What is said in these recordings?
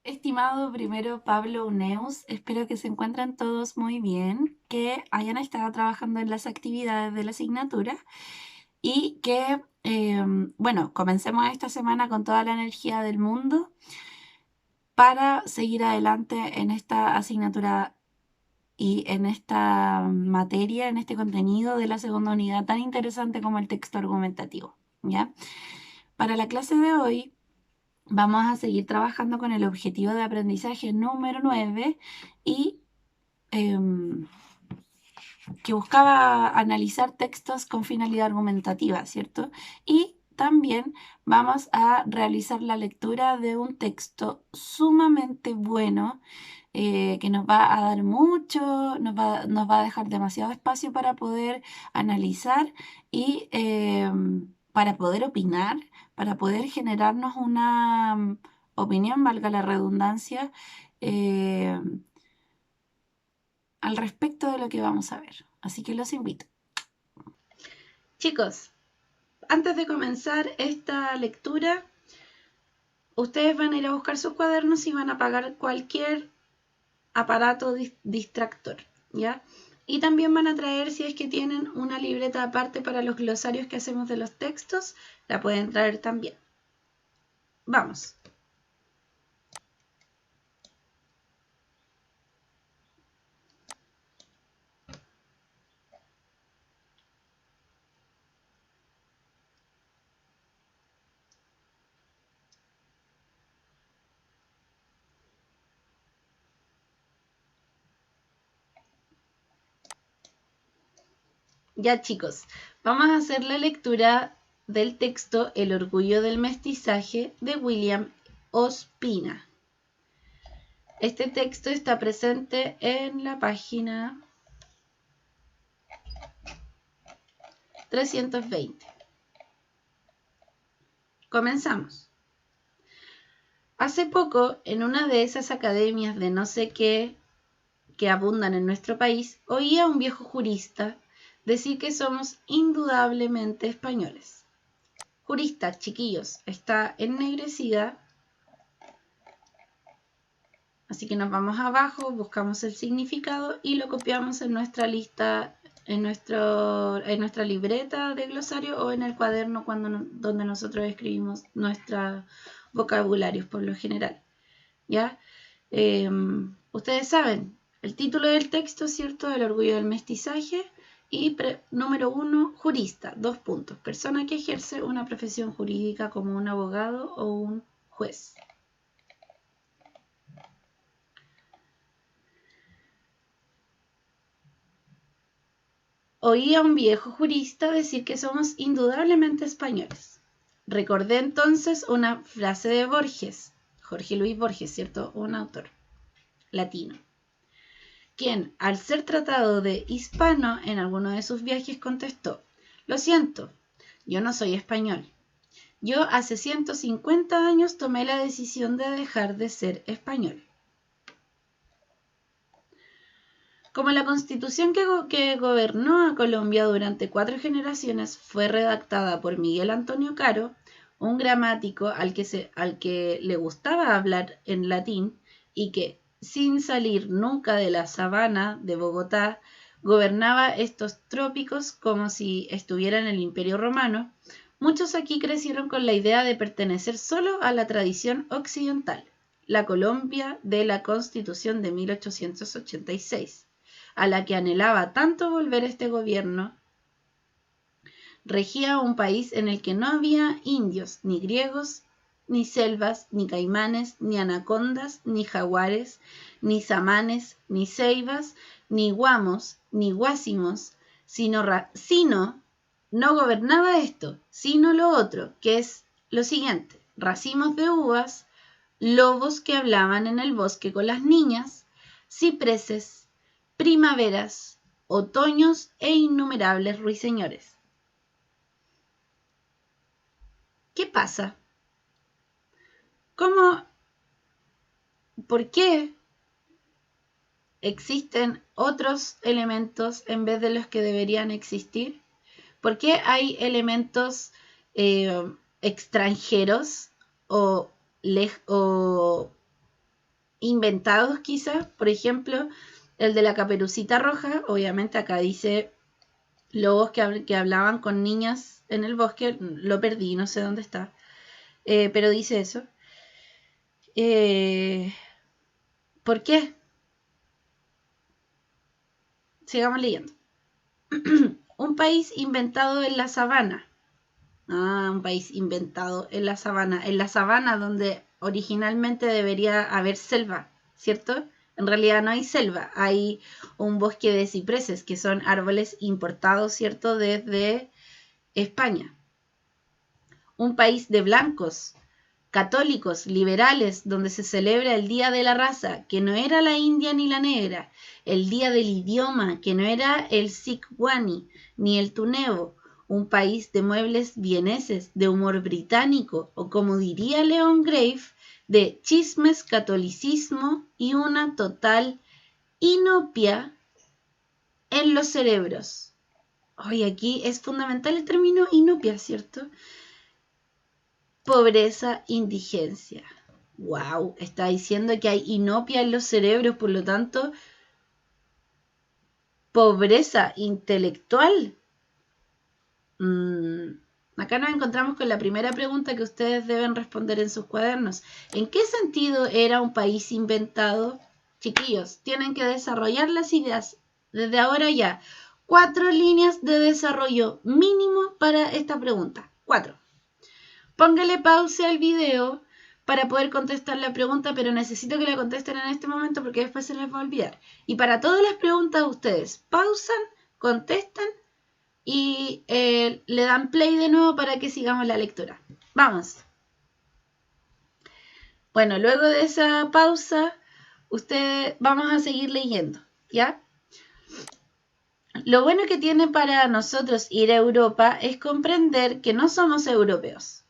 Estimado primero Pablo Uneus, espero que se encuentren todos muy bien, que hayan estado trabajando en las actividades de la asignatura y que, bueno, comencemos esta semana con toda la energía del mundo para seguir adelante en esta asignatura y en esta materia, en este contenido de la segunda unidad tan interesante como el texto argumentativo, ¿ya? Para la clase de hoy vamos a seguir trabajando con el objetivo de aprendizaje número 9 y que buscaba analizar textos con finalidad argumentativa, ¿cierto? Y también vamos a realizar la lectura de un texto sumamente bueno que nos va a dar mucho, nos va a dejar demasiado espacio para poder analizar y para poder opinar, para poder generarnos una opinión, valga la redundancia, eh, al respecto de lo que vamos a ver. Así que los invito. Chicos, antes de comenzar esta lectura, ustedes van a ir a buscar sus cuadernos y van a apagar cualquier aparato distractor, ¿ya? Y también van a traer, si es que tienen una libreta aparte para los glosarios que hacemos de los textos, la pueden traer también. Vamos. Ya chicos, vamos a hacer la lectura del texto El orgullo del mestizaje de William Ospina. Este texto está presente en la página 320. Comenzamos. Hace poco, en una de esas academias de no sé qué que abundan en nuestro país, oí a un viejo jurista decir que somos indudablemente españoles. Jurista, chiquillos, está ennegrecida, así que nos vamos abajo, buscamos el significado y lo copiamos en nuestra lista, en nuestra libreta de glosario o en el cuaderno donde nosotros escribimos nuestros vocabularios por lo general. ¿Ya? Ustedes saben, el título del texto, ¿cierto? El orgullo del mestizaje. Y número 1, jurista, 2 puntos. Persona que ejerce una profesión jurídica como un abogado o un juez. Oí a un viejo jurista decir que somos indudablemente españoles. Recordé entonces una frase de Borges, Jorge Luis Borges, ¿cierto? Un autor latino, quien, al ser tratado de hispano en alguno de sus viajes, contestó: lo siento, yo no soy español. Yo hace 150 años tomé la decisión de dejar de ser español. Como la constitución que gobernó a Colombia durante 4 generaciones fue redactada por Miguel Antonio Caro, un gramático al que le gustaba hablar en latín y que, sin salir nunca de la sabana de Bogotá, gobernaba estos trópicos como si estuviera en el Imperio Romano, muchos aquí crecieron con la idea de pertenecer solo a la tradición occidental, la Colombia de la Constitución de 1886. A la que anhelaba tanto volver este gobierno, regía un país en el que no había indios, ni griegos, ni selvas, ni caimanes, ni anacondas, ni jaguares, ni samanes, ni ceibas, ni guamos, ni guásimos, sino no gobernaba esto, sino lo otro, que es lo siguiente: racimos de uvas, lobos que hablaban en el bosque con las niñas, cipreses, primaveras, otoños e innumerables ruiseñores. ¿Qué pasa? ¿Cómo? ¿Por qué existen otros elementos en vez de los que deberían existir? ¿Por qué hay elementos extranjeros o inventados quizás. Por ejemplo, el de la Caperucita Roja. Obviamente acá dice lobos que hablaban con niñas en el bosque. Lo perdí, no sé dónde está. Pero dice eso. ¿Por qué? Sigamos leyendo. Un país inventado en la sabana. Un país inventado en la sabana. En la sabana donde originalmente debería haber selva, ¿cierto? En realidad no hay selva, hay un bosque de cipreses, que son árboles importados, ¿cierto? Desde España. Un país de blancos, católicos, liberales, donde se celebra el Día de la Raza, que no era la india ni la negra, el Día del Idioma, que no era el Sikwani ni el Tunevo, un país de muebles vieneses, de humor británico, o como diría Leon Grave, de chismes, catolicismo y una total inopia en los cerebros. Hoy aquí es fundamental el término inopia, ¿cierto? Pobreza, indigencia. Wow, está diciendo que hay inopia en los cerebros, por lo tanto, pobreza intelectual. Acá nos encontramos con la primera pregunta que ustedes deben responder en sus cuadernos. ¿En qué sentido era un país inventado? Chiquillos, tienen que desarrollar las ideas desde ahora ya. 4 líneas de desarrollo mínimo para esta pregunta. 4. Póngale pausa al video para poder contestar la pregunta, pero necesito que la contesten en este momento porque después se les va a olvidar. Y para todas las preguntas ustedes pausan, contestan y le dan play de nuevo para que sigamos la lectura. Vamos. Bueno, luego de esa pausa, vamos a seguir leyendo, ¿ya? Lo bueno que tiene para nosotros ir a Europa es comprender que no somos europeos.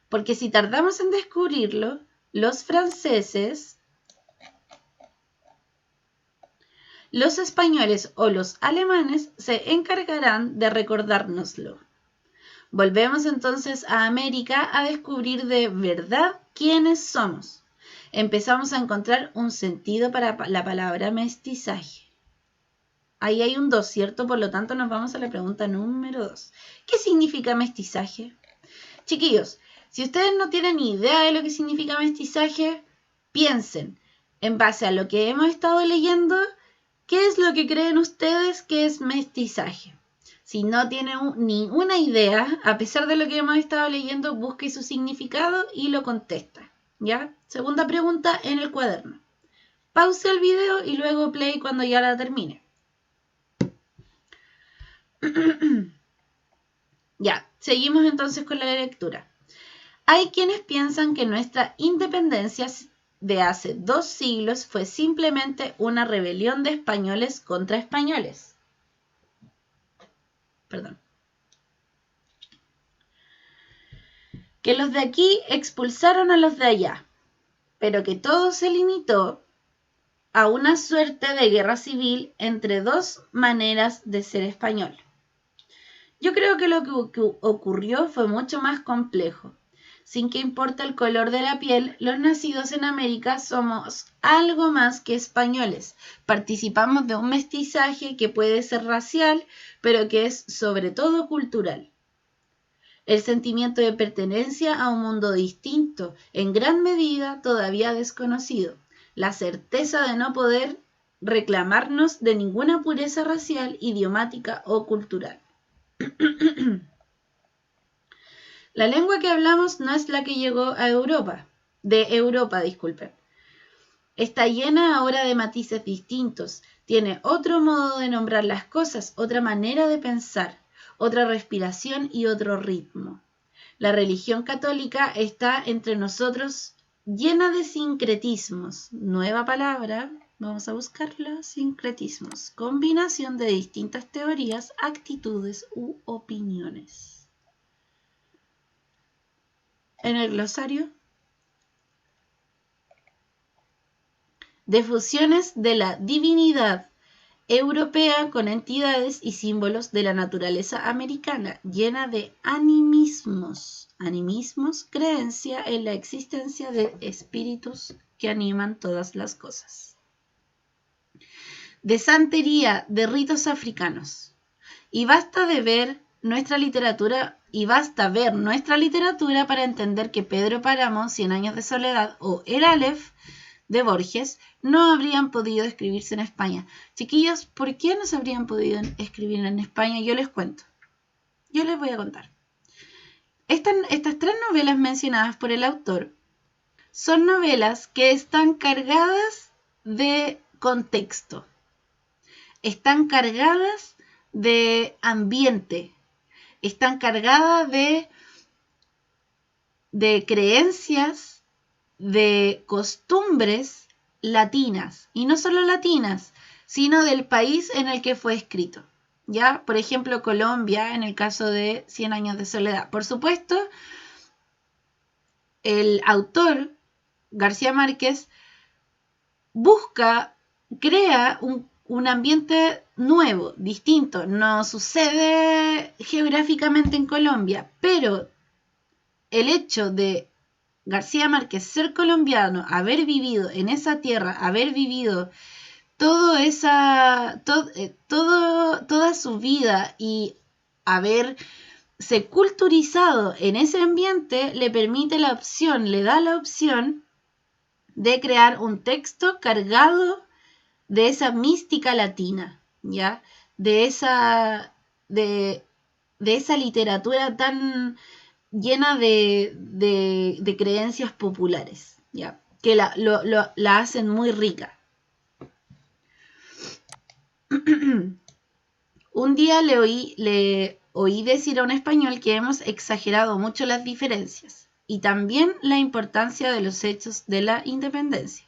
Porque si tardamos en descubrirlo, los franceses, los españoles o los alemanes se encargarán de recordárnoslo. Volvemos entonces a América a descubrir de verdad quiénes somos. Empezamos a encontrar un sentido para la palabra mestizaje. Ahí hay un 2, ¿cierto? Por lo tanto, nos vamos a la pregunta número 2. ¿Qué significa mestizaje? Chiquillos, si ustedes no tienen ni idea de lo que significa mestizaje, piensen, en base a lo que hemos estado leyendo, ¿qué es lo que creen ustedes que es mestizaje? Si no tienen ni una idea, a pesar de lo que hemos estado leyendo, busque su significado y lo contesta. ¿Ya? Segunda pregunta en el cuaderno. Pause el video y luego play cuando ya la termine. Ya, seguimos entonces con la lectura. Hay quienes piensan que nuestra independencia de hace 2 siglos fue simplemente una rebelión de españoles contra españoles. Perdón. Que los de aquí expulsaron a los de allá, pero que todo se limitó a una suerte de guerra civil entre 2 maneras de ser español. Yo creo que lo que ocurrió fue mucho más complejo. Sin que importe el color de la piel, los nacidos en América somos algo más que españoles. Participamos de un mestizaje que puede ser racial, pero que es sobre todo cultural. El sentimiento de pertenencia a un mundo distinto, en gran medida todavía desconocido. La certeza de no poder reclamarnos de ninguna pureza racial, idiomática o cultural. La lengua que hablamos no es la que llegó a Europa, disculpen. Está llena ahora de matices distintos, tiene otro modo de nombrar las cosas, otra manera de pensar, otra respiración y otro ritmo. La religión católica está entre nosotros llena de sincretismos. Nueva palabra, vamos a buscarla, sincretismos. Combinación de distintas teorías, actitudes u opiniones. En el glosario, de fusiones de la divinidad europea con entidades y símbolos de la naturaleza americana, llena de animismos. Animismos, creencia en la existencia de espíritus que animan todas las cosas. De santería, de ritos africanos. Y basta ver nuestra literatura para entender que Pedro Páramo, 100 años de soledad, o El Aleph de Borges no habrían podido escribirse en España. Chiquillos, ¿por qué no se habrían podido escribir en España? Yo les cuento. Yo les voy a contar. Estas 3 novelas mencionadas por el autor son novelas que están cargadas de contexto. Están cargadas de ambiente. Están cargadas de creencias, de costumbres latinas, y no solo latinas, sino del país en el que fue escrito. ¿Ya? Por ejemplo, Colombia, en el caso de 100 años de soledad. Por supuesto, el autor, García Márquez, crea un ambiente nuevo, distinto. No sucede geográficamente en Colombia, pero el hecho de García Márquez ser colombiano, haber vivido en esa tierra, haber vivido toda su vida y haberse culturizado en ese ambiente, le da la opción de crear un texto cargado de esa mística latina, ¿ya? De esa literatura tan llena de creencias populares, ¿ya? Que la hacen muy rica. Un día le oí decir a un español que hemos exagerado mucho las diferencias y también la importancia de los hechos de la independencia.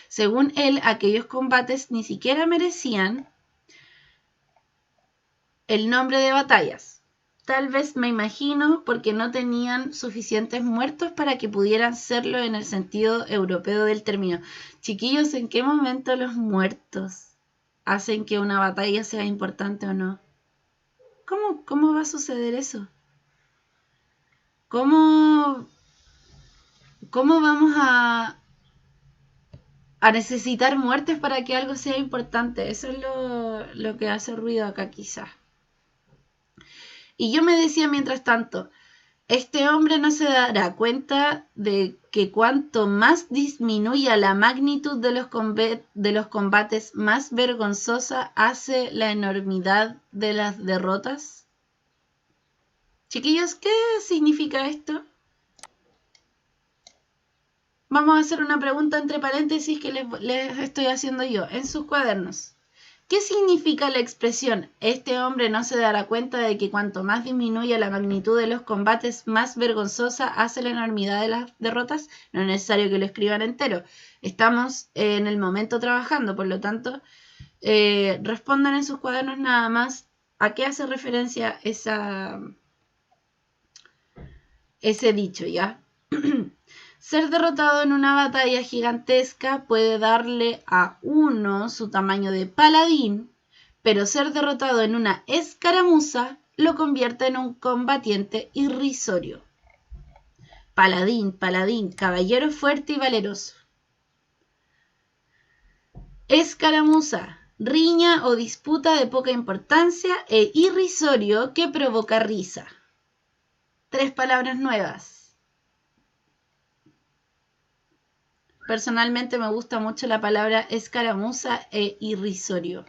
Según él, aquellos combates ni siquiera merecían el nombre de batallas. Tal vez, me imagino, porque no tenían suficientes muertos para que pudieran serlo en el sentido europeo del término. Chiquillos, ¿en qué momento los muertos hacen que una batalla sea importante o no? ¿Cómo va a suceder eso? ¿Cómo vamos a necesitar muertes para que algo sea importante? Eso es lo que hace ruido acá, quizás. Y yo me decía mientras tanto, este hombre no se dará cuenta de que cuanto más disminuya la magnitud de los combates, más vergonzosa hace la enormidad de las derrotas. Chiquillos, ¿qué significa esto? Vamos a hacer una pregunta entre paréntesis que les estoy haciendo yo en sus cuadernos. ¿Qué significa la expresión? Este hombre no se dará cuenta de que cuanto más disminuya la magnitud de los combates, más vergonzosa hace la enormidad de las derrotas. No es necesario que lo escriban entero. Estamos en el momento trabajando, por lo tanto, respondan en sus cuadernos nada más a qué hace referencia ese dicho, ¿ya? Ser derrotado en una batalla gigantesca puede darle a uno su tamaño de paladín, pero ser derrotado en una escaramuza lo convierte en un combatiente irrisorio. Paladín, caballero fuerte y valeroso. Escaramuza, riña o disputa de poca importancia, e irrisorio que provoca risa. 3 palabras nuevas. Personalmente me gusta mucho la palabra escaramuza e irrisorio.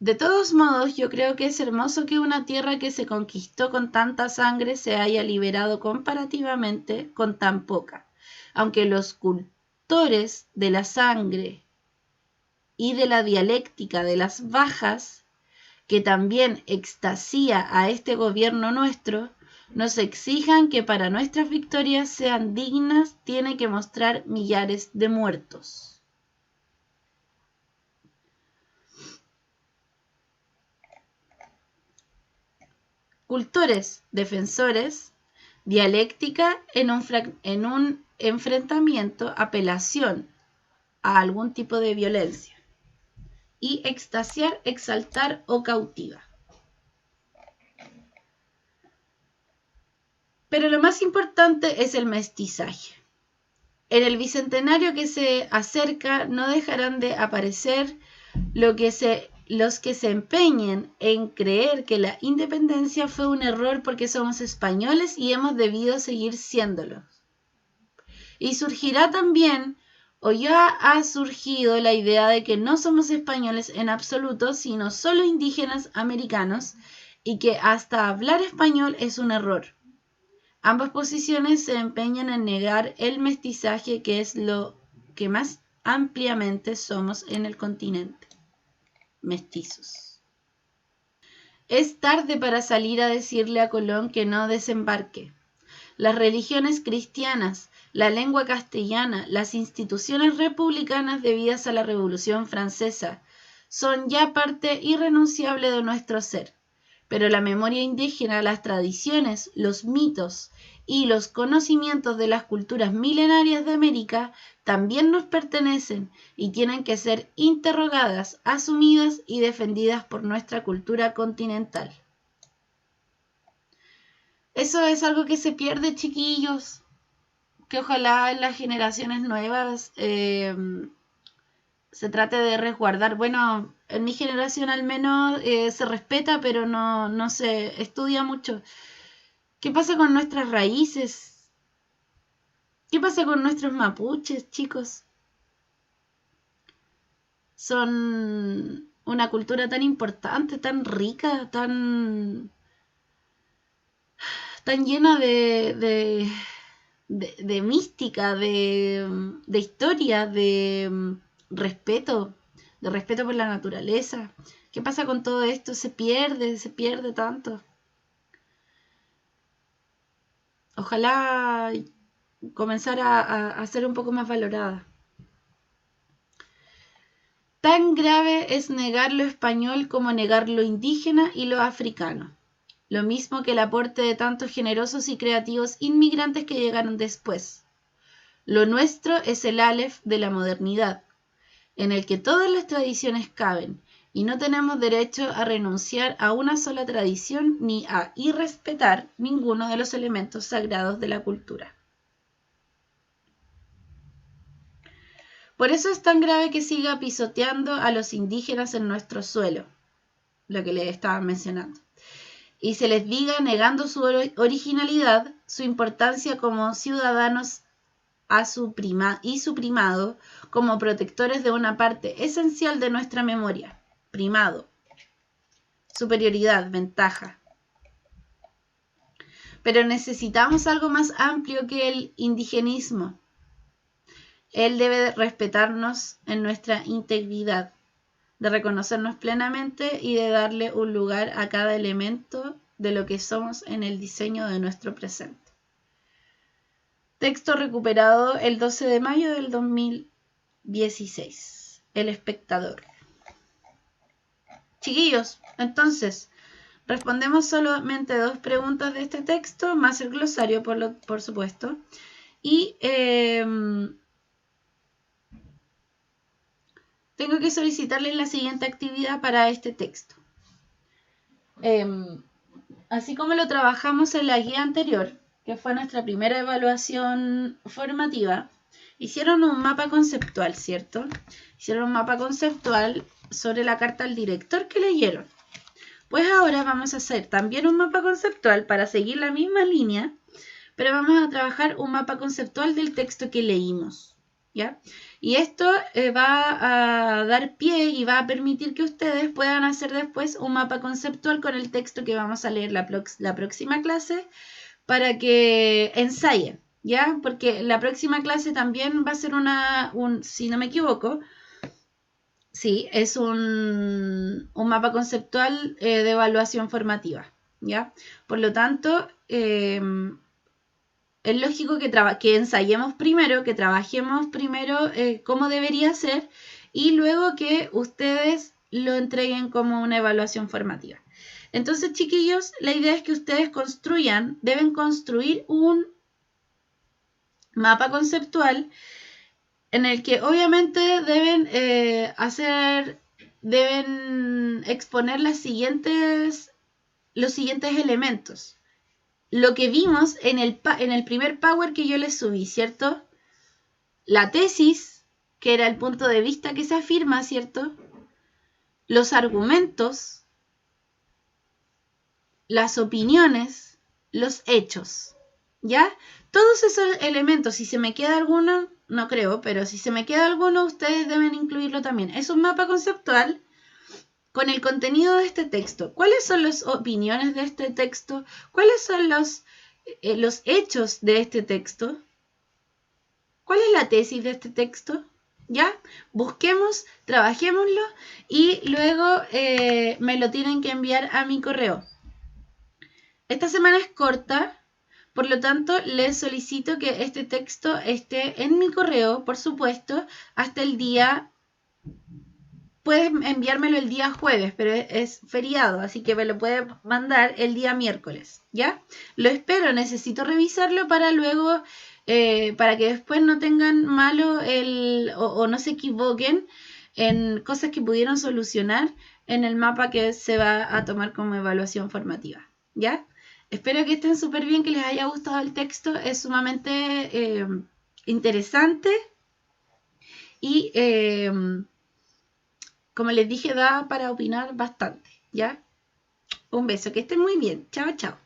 De todos modos, yo creo que es hermoso que una tierra que se conquistó con tanta sangre se haya liberado comparativamente con tan poca. Aunque los cultores de la sangre y de la dialéctica de las bajas, que también extasía a este gobierno nuestro, nos exijan que para nuestras victorias sean dignas, tiene que mostrar millares de muertos. Cultores, defensores, dialéctica en un enfrentamiento, apelación a algún tipo de violencia. Y extasiar, exaltar o cautiva. Pero lo más importante es el mestizaje. En el bicentenario que se acerca no dejarán de aparecer los que se empeñen en creer que la independencia fue un error porque somos españoles y hemos debido seguir siéndolo. Y surgirá también, o ya ha surgido, la idea de que no somos españoles en absoluto, sino solo indígenas americanos, y que hasta hablar español es un error. Ambas posiciones se empeñan en negar el mestizaje, que es lo que más ampliamente somos en el continente. Mestizos. Es tarde para salir a decirle a Colón que no desembarque. Las religiones cristianas, la lengua castellana, las instituciones republicanas debidas a la Revolución Francesa son ya parte irrenunciable de nuestro ser. Pero la memoria indígena, las tradiciones, los mitos y los conocimientos de las culturas milenarias de América también nos pertenecen y tienen que ser interrogadas, asumidas y defendidas por nuestra cultura continental. Eso es algo que se pierde, chiquillos, que ojalá en las generaciones nuevas se trate de resguardar. Bueno, en mi generación al menos se respeta, pero no se estudia mucho. ¿Qué pasa con nuestras raíces? ¿Qué pasa con nuestros mapuches, chicos? Son una cultura tan importante, tan rica, tan llena de mística, de historia, de respeto por la naturaleza. ¿Qué pasa con todo esto? Se pierde tanto. Ojalá comenzar a ser un poco más valorada. Tan grave es negar lo español como negar lo indígena y lo africano. Lo mismo que el aporte de tantos generosos y creativos inmigrantes que llegaron después. Lo nuestro es el Aleph de la modernidad, en el que todas las tradiciones caben, y no tenemos derecho a renunciar a una sola tradición ni a irrespetar ninguno de los elementos sagrados de la cultura. Por eso es tan grave que siga pisoteando a los indígenas en nuestro suelo, lo que les estaba mencionando, y se les diga negando su originalidad, su importancia como ciudadanos y su primado como protectores de una parte esencial de nuestra memoria. Primado, superioridad, ventaja. Pero necesitamos algo más amplio que el indigenismo. Él debe respetarnos en nuestra integridad, de reconocernos plenamente y de darle un lugar a cada elemento de lo que somos en el diseño de nuestro presente. Texto recuperado el 12 de mayo del 2016. El Espectador. Chiquillos, entonces, respondemos solamente 2 preguntas de este texto, más el glosario, por supuesto. Y tengo que solicitarles la siguiente actividad para este texto. Así como lo trabajamos en la guía anterior, que fue nuestra primera evaluación formativa, hicieron un mapa conceptual, ¿cierto? Hicieron un mapa conceptual sobre la carta al director que leyeron. Pues ahora vamos a hacer también un mapa conceptual para seguir la misma línea, pero vamos a trabajar un mapa conceptual del texto que leímos, ¿ya? Y esto va a dar pie y va a permitir que ustedes puedan hacer después un mapa conceptual con el texto que vamos a leer la próxima clase para que ensayen, ¿ya? Porque la próxima clase también va a ser si no me equivoco, sí, es un mapa conceptual de evaluación formativa, ¿ya? Por lo tanto, es lógico que ensayemos primero, que trabajemos primero cómo debería ser y luego que ustedes lo entreguen como una evaluación formativa. Entonces, chiquillos, la idea es que ustedes deben construir un mapa conceptual en el que obviamente deben exponer los siguientes elementos. Lo que vimos en el primer Power que yo les subí, ¿cierto? La tesis, que era el punto de vista que se afirma, ¿cierto? Los argumentos, las opiniones, los hechos, ¿ya? Todos esos elementos, si se me queda alguno, no creo, pero si se me queda alguno, ustedes deben incluirlo también. Es un mapa conceptual con el contenido de este texto. ¿Cuáles son las opiniones de este texto? ¿Cuáles son los hechos de este texto? ¿Cuál es la tesis de este texto? ¿Ya? Busquemos, trabajémoslo y luego me lo tienen que enviar a mi correo. Esta semana es corta, por lo tanto les solicito que este texto esté en mi correo, por supuesto, hasta el día. Puedes enviármelo el día jueves, pero es feriado, así que me lo puedes mandar el día miércoles, ¿ya? Lo espero, necesito revisarlo para luego, para que después no tengan malo o no se equivoquen en cosas que pudieron solucionar en el mapa que se va a tomar como evaluación formativa, ¿ya? Espero que estén súper bien, que les haya gustado el texto, es sumamente interesante y... como les dije, da para opinar bastante, ¿ya? Un beso, que estén muy bien. Chao, chao.